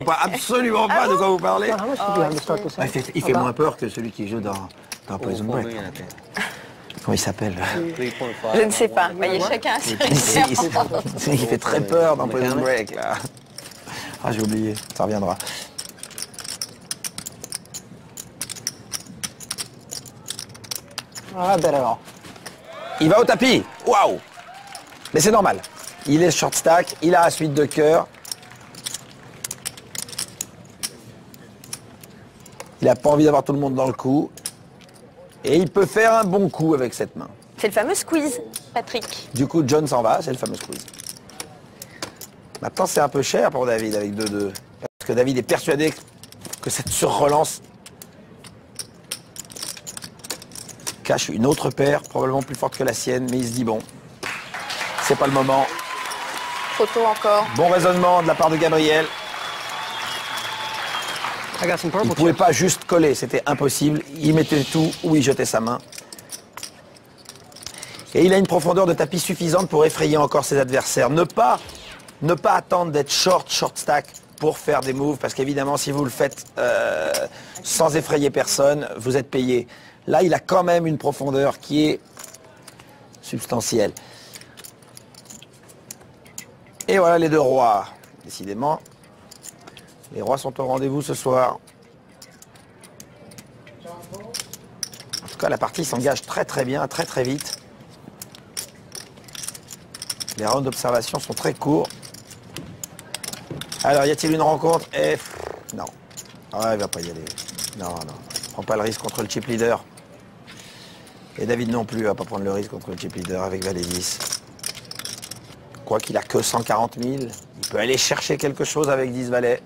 Absolument pas de quoi vous parlez. Il fait moins peur que celui qui joue dans Prison Break. Comment il s'appelle? Je ne sais pas. Vous voyez, chacun a ses références. Il fait très peur dans Prison Break, là. Ah, j'ai oublié. Ça reviendra. Ah, ben alors. Il va au tapis. Waouh! Mais c'est normal. Il est short stack. Il a la suite de cœur. Il n'a pas envie d'avoir tout le monde dans le coup. Et il peut faire un bon coup avec cette main. C'est le fameux squeeze, Patrick. Du coup, John s'en va, c'est le fameux squeeze. Maintenant, c'est un peu cher pour David avec 2-2. Parce que David est persuadé que cette surrelance cache une autre paire, probablement plus forte que la sienne. Mais il se dit, bon, c'est pas le moment. Trop tôt encore. Bon raisonnement de la part de Gabriel. Il ne pouvait pas juste coller, c'était impossible. Il mettait tout où il jetait sa main. Et il a une profondeur de tapis suffisante pour effrayer encore ses adversaires. Ne pas attendre d'être short stack pour faire des moves, parce qu'évidemment, si vous le faites sans effrayer personne, vous êtes payé. Là, il a quand même une profondeur qui est substantielle. Et voilà les deux rois. Décidément, les rois sont au rendez-vous ce soir. En tout cas, la partie s'engage très bien, très vite. Les rounds d'observation sont très courts. Alors, y a-t-il une rencontre? Non. Ah, il va pas y aller. Non. Prends pas le risque contre le chip leader. Et David non plus va pas prendre le risque contre le chip leader avec Valet 10. Quoi qu'il a que 140 000, il peut aller chercher quelque chose avec 10 valets.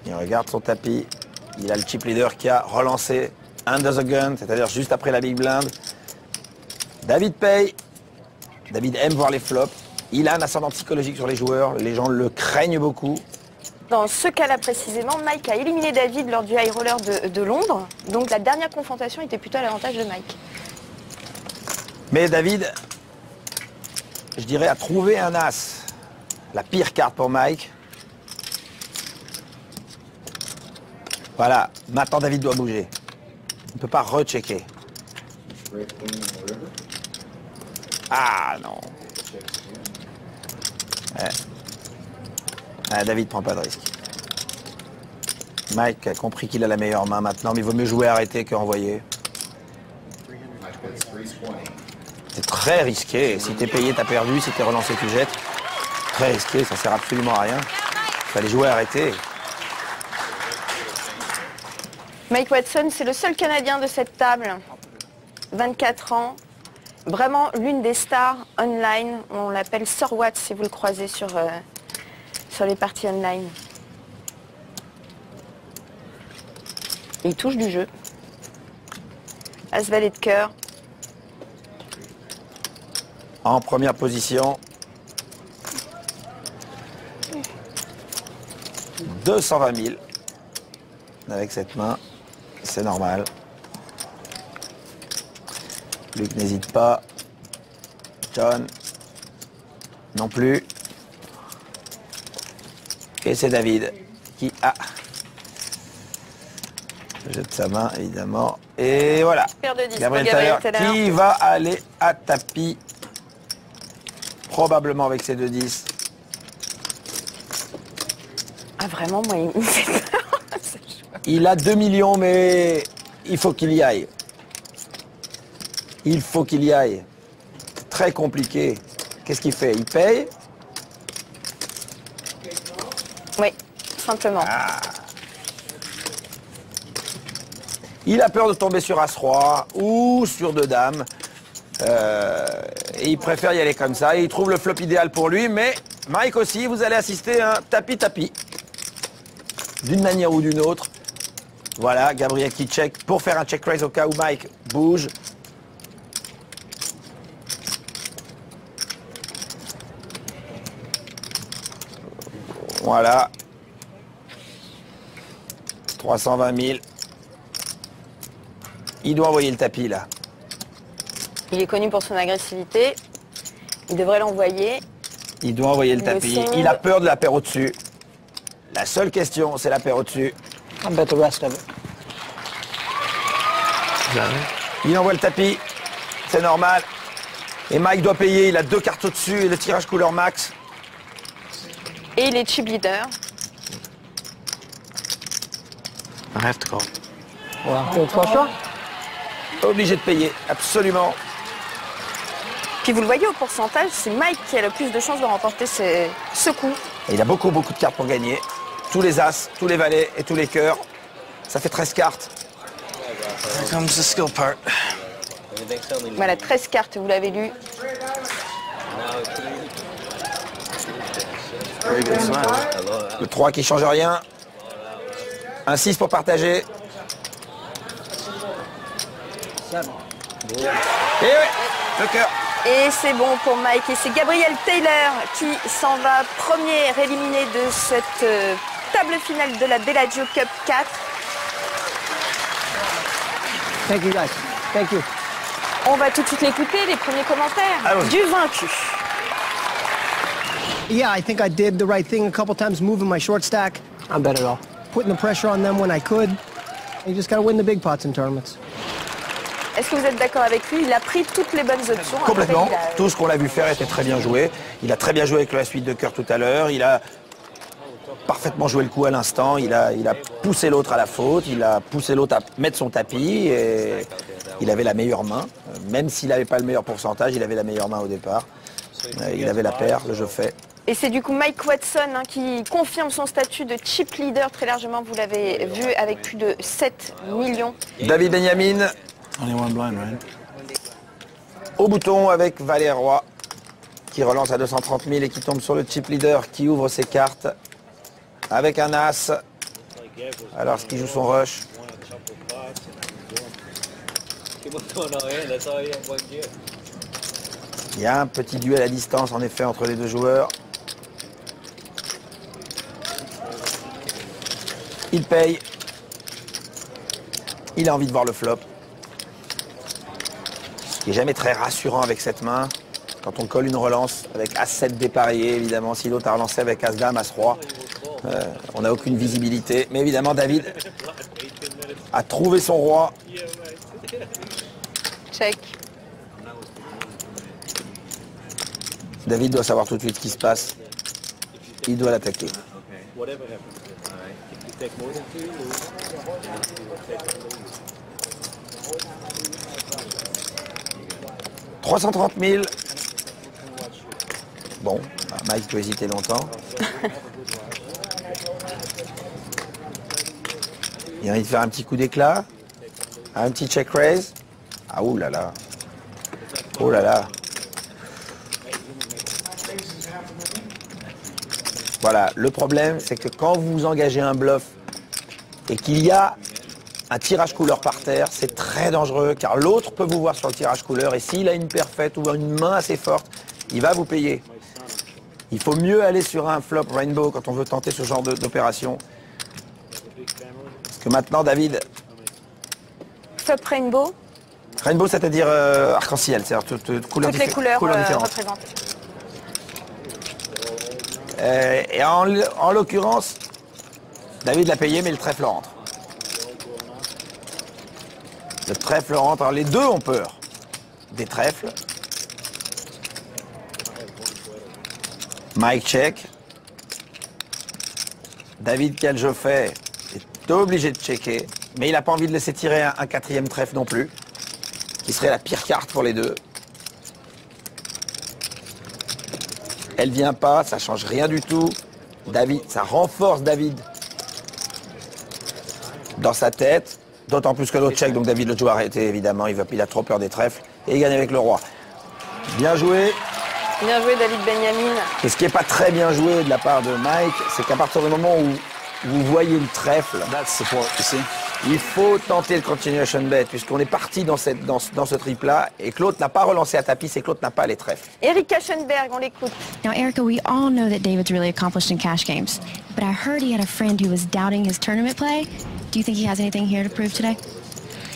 Il regarde son tapis. Il a le chip leader qui a relancé under the gun, c'est-à-dire juste après la big blind. David paye. David aime voir les flops. Il a un ascendant psychologique sur les joueurs. Les gens le craignent beaucoup. Dans ce cas-là précisément, Mike a éliminé David lors du high roller de Londres. Donc la dernière confrontation était plutôt à l'avantage de Mike. Mais David, je dirais, a trouvé un as. La pire carte pour Mike. Voilà, maintenant David doit bouger. Il ne peut pas rechecker. Ah non. Ouais. Ah, David prend pas de risque. Mike a compris qu'il a la meilleure main maintenant, mais il vaut mieux jouer arrêté qu'envoyer. C'est très risqué. Si t'es payé, t'as perdu. Si t'es relancé, tu jettes. Très risqué, ça sert absolument à rien. Il fallait jouer arrêté. Mike Watson, c'est le seul Canadien de cette table. 24 ans. Vraiment l'une des stars online. On l'appelle Sir Watts si vous le croisez sur les parties online. Il touche du jeu. As valet de cœur. En première position. 220 000. Avec cette main. C'est normal. Luc n'hésite pas. John. Non plus. Et c'est David qui jette sa main, évidemment. Et voilà. Paire de 10 Gabriel Taylor qui va aller à tapis. Probablement avec ses 2-10. Ah vraiment, moi, il me fait peur. Il a 2 millions, mais il faut qu'il y aille. Il faut qu'il y aille. C'est très compliqué. Qu'est-ce qu'il fait? Il paye? Oui, simplement. Ah. Il a peur de tomber sur As-Roi ou sur 2 dames. Et il préfère y aller comme ça. Et il trouve le flop idéal pour lui. Mais Mike aussi, vous allez assister à un tapis-tapis. D'une manière ou d'une autre. Voilà, Gabriel qui check pour faire un check raise au cas où Mike bouge. Voilà. 320 000. Il doit envoyer le tapis, là. Il est connu pour son agressivité. Il devrait l'envoyer. Il doit envoyer le tapis. Il a peur de la paire au-dessus. La seule question, c'est la paire au-dessus. I bet the rest of it. Il envoie le tapis. C'est normal. Et Mike doit payer. Il a 2 cartes au-dessus et le tirage couleur max. Et il est chip leader. I have to call. Well, tu as le choix? Obligé de payer, absolument. Puis vous le voyez au pourcentage, c'est Mike qui a le plus de chances de remporter ce coup. Et il a beaucoup de cartes pour gagner. Tous les as, tous les valets et tous les cœurs. Ça fait 13 cartes. Here comes the skill part. Voilà, 13 cartes, vous l'avez lu. Very good swing. Le 3 qui change rien. Un 6 pour partager. Et ouais, le cœur. Et c'est bon pour Mike. Et c'est Gabriel Taylor qui s'en va premier éliminé de cette table finale de la Bellagio Cup 4. Thank you, guys. Thank you. On va tout de suite l'écouter, les premiers commentaires Allons-y. du vaincu. Yeah, I think I did the right thing a couple times, moving my short stack, I bet it all. putting the pressure on them when I could. You just gotta win the big pots in tournaments. Est-ce que vous êtes d'accord avec lui? Il a pris toutes les bonnes options. Complètement. Après, il a- Tout ce qu'on l'a vu faire était très bien joué. Il a très bien joué avec la suite de cœur tout à l'heure. Il a parfaitement joué le coup à l'instant. Il a poussé l'autre à la faute. Il a poussé l'autre à mettre son tapis. Et il avait la meilleure main. Même s'il n'avait pas le meilleur pourcentage, il avait la meilleure main au départ. Il avait la paire, le jeu fait. Et c'est du coup Mike Watson qui confirme son statut de chip leader très largement. Vous l'avez vu avec plus de 7 millions. David Benjamin Only one blind, right? au bouton avec Valet Roi qui relance à 230 000 et qui tombe sur le chip leader qui ouvre ses cartes avec un as. Alors ce qui joue son rush. Il y a un petit duel à distance en effet entre les deux joueurs. Il paye. Il a envie de voir le flop. Ce qui n'est jamais très rassurant avec cette main. Quand on colle une relance avec As-7 dépareillé, évidemment, si l'autre a relancé avec As-Dame, As-Roi, on n'a aucune visibilité. Mais évidemment, David a trouvé son roi. Check. David doit savoir tout de suite ce qui se passe. Il doit l'attaquer. 330 000. Bon, bah, Mike peut hésiter longtemps. Il a envie de faire un petit coup d'éclat. Un petit check raise. Ah, ouh là là. Oh là là. Voilà, le problème, c'est que quand vous engagez un bluff et qu'il y a un tirage couleur par terre, c'est très dangereux car l'autre peut vous voir sur le tirage couleur et s'il a une paire faite ou une main assez forte, il va vous payer. Il faut mieux aller sur un flop rainbow quand on veut tenter ce genre d'opération. Parce que maintenant, David, Flop rainbow, rainbow, c'est-à-dire arc-en-ciel, c'est-à-dire toutes toutes les couleurs différentes. représentées. Et en l'occurrence, David l'a payé, mais le trèfle rentre. Le trèfle rentre. Alors les deux ont peur des trèfles. Mike check. David, quel jeu fait, est obligé de checker. Mais il n'a pas envie de laisser tirer un quatrième trèfle non plus, qui serait la pire carte pour les deux. Elle vient pas, ça change rien du tout. David, ça renforce David dans sa tête. D'autant plus que l'autre check, donc David le joue arrêté évidemment. Il a trop peur des trèfles et il gagne avec le roi. Bien joué. Bien joué David Benjamin. Et ce qui n'est pas très bien joué de la part de Mike, c'est qu'à partir du moment où vous voyez le trèfle, That's support, you see? il faut tenter le continuation bet, puisqu'on est parti dans ce trip-là, et que l'autre n'a pas relancé à tapis, c'est que l'autre n'a pas les trèfles. Eric Aschenberg, on l'écoute. Now, Erica, we all know that David's really accomplished in cash games, but I heard he had a friend who was doubting his tournament play. Do you think he has anything here to prove today?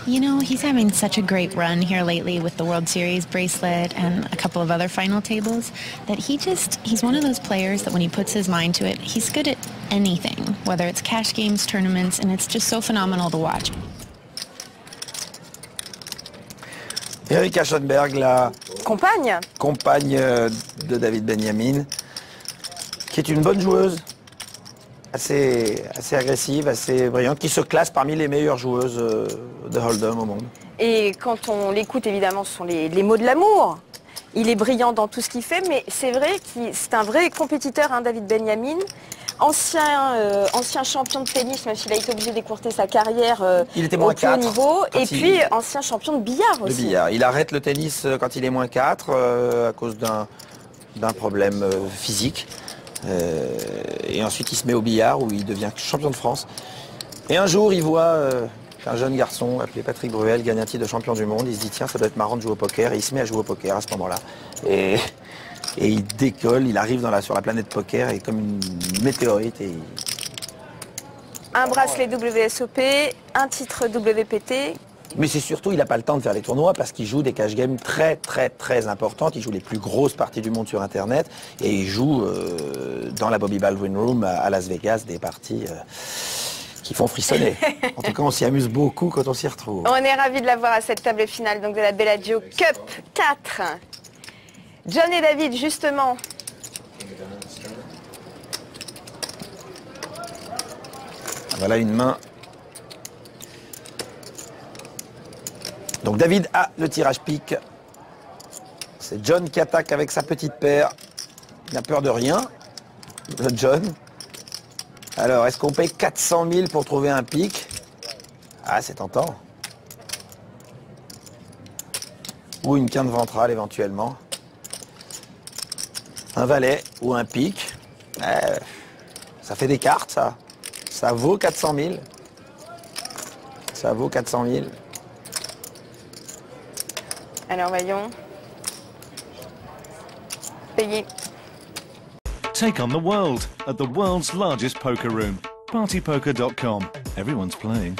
You know, he's having such a great run here lately with the World Series bracelet and a couple of other final tables that he's one of those players that when he puts his mind to it, he's good at anything, whether it's cash games, tournaments, and it's just so phenomenal to watch. Erika Schoenberg, la Compagne. compagne de David Benjamin, qui est une bonne joueuse, assez agressive, assez brillante, qui se classe parmi les meilleures joueuses de Hold'em au monde. Et quand on l'écoute, évidemment, ce sont les mots de l'amour. Il est brillant dans tout ce qu'il fait, mais c'est vrai que c'est un vrai compétiteur, hein, David Benjamin. Ancien champion de tennis, même s'il a été obligé d'écourter sa carrière Il était au moins plus haut 4, niveau. quand Et il- puis, ancien champion de billard Le aussi. billard. Il arrête le tennis quand il est moins 4 à cause d'un problème physique. Et ensuite, il se met au billard où il devient champion de France. Et un jour, il voit qu'un jeune garçon appelé Patrick Bruel gagne un titre de champion du monde. Il se dit, tiens, ça doit être marrant de jouer au poker. Et il se met à jouer au poker à ce moment-là. Et il décolle, il arrive sur la planète poker et comme une météorite. Et Un bracelet WSOP, un titre WPT. Mais c'est surtout, il n'a pas le temps de faire les tournois parce qu'il joue des cash games très très très importantes. Il joue les plus grosses parties du monde sur Internet et il joue dans la Bobby Baldwin Room à Las Vegas des parties qui font frissonner. En tout cas, on s'y amuse beaucoup quand on s'y retrouve. On est ravis de l'avoir à cette table finale donc de la Bellagio Cup 4. John et David, justement. Voilà une main. Donc David a le tirage pique. C'est John qui attaque avec sa petite paire. Il n'a peur de rien, le John. Alors, est-ce qu'on paye 400 000 pour trouver un pique? Ah, c'est tentant. Ou une quinte ventrale éventuellement. Un valet ou un pique. Ça fait des cartes, ça. Ça vaut 400 000. Ça vaut 400 000. Alors voyons. Payé. Take on the world at the world's largest poker room, partypoker.com. Everyone's playing.